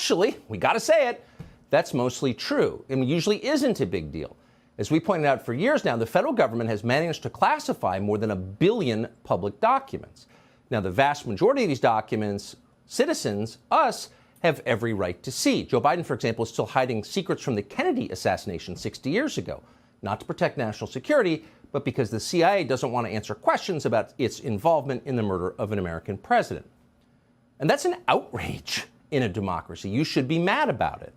actually, we got to say it, that's mostly true and usually isn't a big deal. As we pointed out for years now, the federal government has managed to classify more than 1 billion public documents. Now, the vast majority of these documents, citizens, us, have every right to see. Joe Biden, for example, is still hiding secrets from the Kennedy assassination 60 years ago, not to protect national security, but because the CIA doesn't want to answer questions about its involvement in the murder of an American president. And that's an outrage in a democracy. You should be mad about it.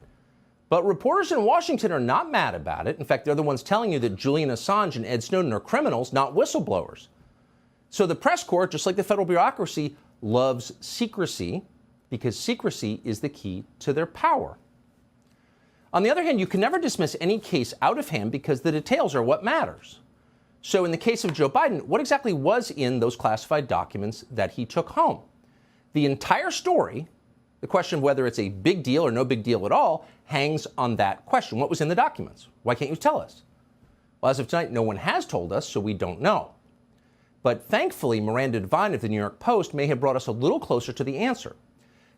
But reporters in Washington are not mad about it. In fact, they're the ones telling you that Julian Assange and Ed Snowden are criminals, not whistleblowers. So the press corps, just like the federal bureaucracy, loves secrecy because secrecy is the key to their power. On the other hand, you can never dismiss any case out of hand because the details are what matters. So in the case of Joe Biden, what exactly was in those classified documents that he took home? The entire story, the question of whether it's a big deal or no big deal at all, hangs on that question. What was in the documents? Why can't you tell us? Well, as of tonight, no one has told us, so we don't know. But thankfully, Miranda Devine of the New York Post may have brought us a little closer to the answer.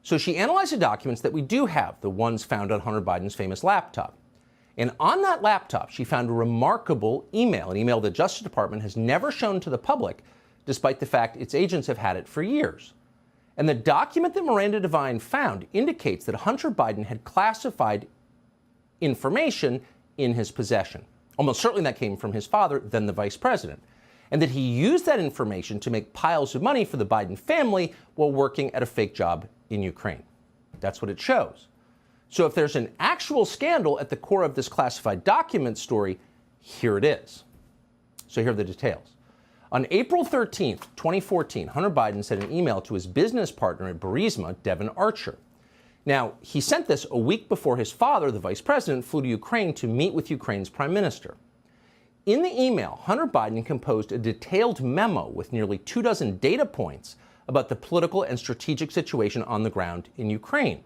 So she analyzed the documents that we do have, the ones found on Hunter Biden's famous laptop. And on that laptop, she found a remarkable email, an email the Justice Department has never shown to the public, despite the fact its agents have had it for years. And the document that Miranda Devine found indicates that Hunter Biden had classified information in his possession. Almost certainly that came from his father, then the vice president. And that he used that information to make piles of money for the Biden family while working at a fake job in Ukraine. That's what it shows. So if there's an actual scandal at the core of this classified document story, here it is. So here are the details. On April 13th, 2014, Hunter Biden sent an email to his business partner at Burisma, Devon Archer. Now, he sent this a week before his father, the vice president, flew to Ukraine to meet with Ukraine's prime minister. In the email, Hunter Biden composed a detailed memo with nearly 24 data points about the political and strategic situation on the ground in Ukraine.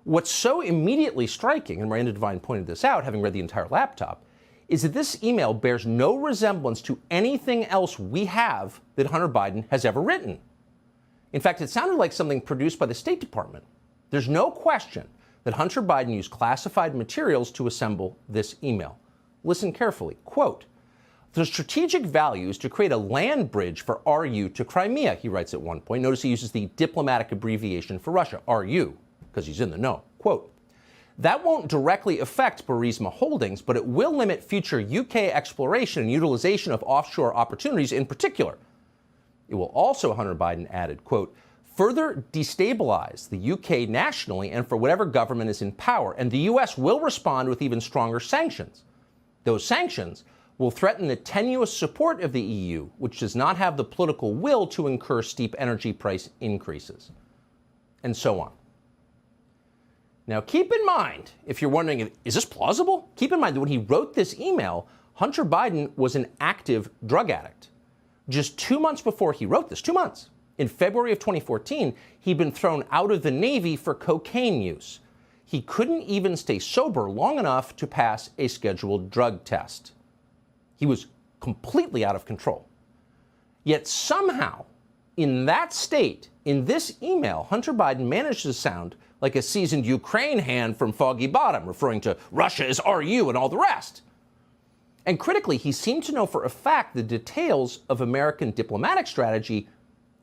What's so immediately striking, and Miranda Devine pointed this out, having read the entire laptop, is that this email bears no resemblance to anything else we have that Hunter Biden has ever written. In fact, it sounded like something produced by the State Department. There's no question that Hunter Biden used classified materials to assemble this email. Listen carefully. Quote, "The strategic value is to create a land bridge for RU to Crimea," he writes at one point. Notice he uses the diplomatic abbreviation for Russia, RU, because he's in the know. Quote, "That won't directly affect Burisma Holdings, but it will limit future UK exploration and utilization of offshore opportunities in particular. It will also," Hunter Biden added, quote, "further destabilize the UK nationally and for whatever government is in power, and the US will respond with even stronger sanctions. Those sanctions will threaten the tenuous support of the EU, which does not have the political will to incur steep energy price increases," and so on. Now, keep in mind, if you're wondering, is this plausible? Keep in mind that when he wrote this email, Hunter Biden was an active drug addict. Just 2 months before he wrote this, 2 months, in February of 2014, he'd been thrown out of the Navy for cocaine use. He couldn't even stay sober long enough to pass a scheduled drug test. He was completely out of control. Yet somehow, in that state, in this email, Hunter Biden managed to sound like a seasoned Ukraine hand from Foggy Bottom, referring to Russia as RU and all the rest. And critically, he seemed to know for a fact the details of American diplomatic strategy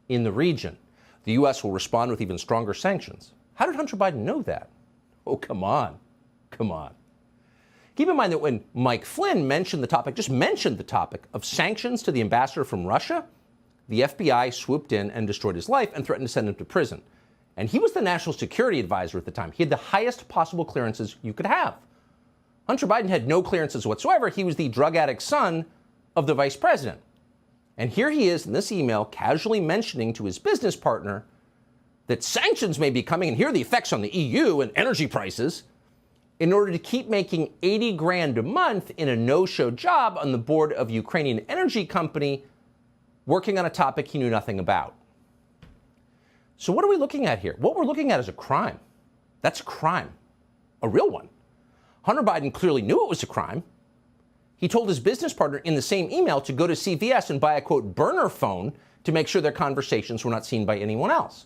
in the region. The U.S. will respond with even stronger sanctions. How did Hunter Biden know that? Oh, come on. Come on. Keep in mind that when Mike Flynn mentioned the topic, just mentioned the topic of sanctions to the ambassador from Russia, the FBI swooped in and destroyed his life and threatened to send him to prison. And he was the national security advisor at the time. He had the highest possible clearances you could have. Hunter Biden had no clearances whatsoever. He was the drug addict son of the vice president. And here he is in this email casually mentioning to his business partner that sanctions may be coming, and here are the effects on the EU and energy prices, in order to keep making 80 grand a month in a no-show job on the board of Ukrainian energy company, working on a topic he knew nothing about. So what are we looking at here? What we're looking at is a crime. That's a crime, a real one. Hunter Biden clearly knew it was a crime. He told his business partner in the same email to go to CVS and buy a, quote, burner phone to make sure their conversations were not seen by anyone else.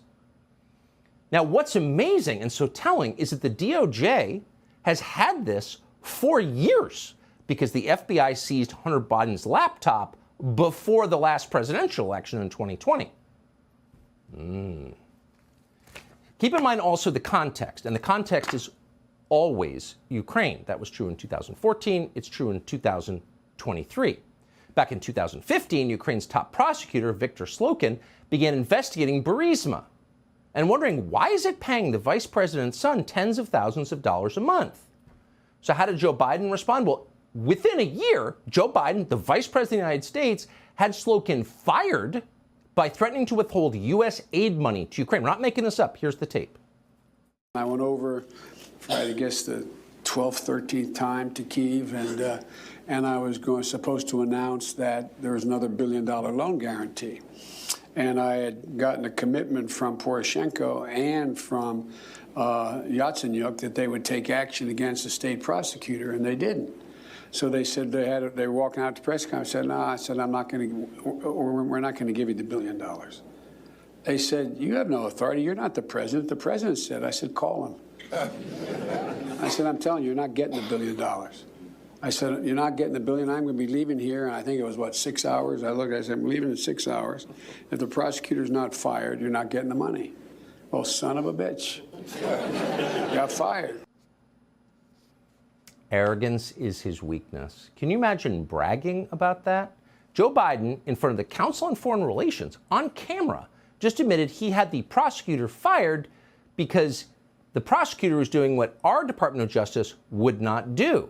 Now, what's amazing and so telling is that the DOJ has had this for years because the FBI seized Hunter Biden's laptop before the last presidential election in 2020. Keep in mind also the context, and the context is always Ukraine. That was true in 2014. It's true in 2023. Back in 2015, Ukraine's top prosecutor, Viktor Slokin, began investigating Burisma and wondering, why is it paying the vice president's son tens of thousands of dollars a month? So how did Joe Biden respond? Well, within a year, Joe Biden, the vice president of the United States, had Slokin fired by threatening to withhold U.S. aid money to Ukraine. We're not making this up. Here's the tape. I went over for, I guess, the 12th, 13th time to Kyiv, and I was supposed to announce that there was another $1 billion loan guarantee. And I had gotten a commitment from Poroshenko and from Yatsenyuk that they would take action against the state prosecutor, and they didn't. So they said they were walking out to press conference. I said, no, I said, I'm not going to, or we're not going to give you the $1 billion. They said, you have no authority. You're not the president. The president said. I said, call him. I said, I'm telling you, you're not getting the $1 billion. I said, you're not getting the $1 billion. I'm going to be leaving here. And I think it was, what, 6 hours? I looked, I said, I'm leaving in 6 hours. If the prosecutor's not fired, you're not getting the money. Well, son of a bitch. Got fired. Arrogance is his weakness. Can you imagine bragging about that? Joe Biden, in front of the Council on Foreign Relations, on camera, just admitted he had the prosecutor fired because the prosecutor was doing what our Department of Justice would not do.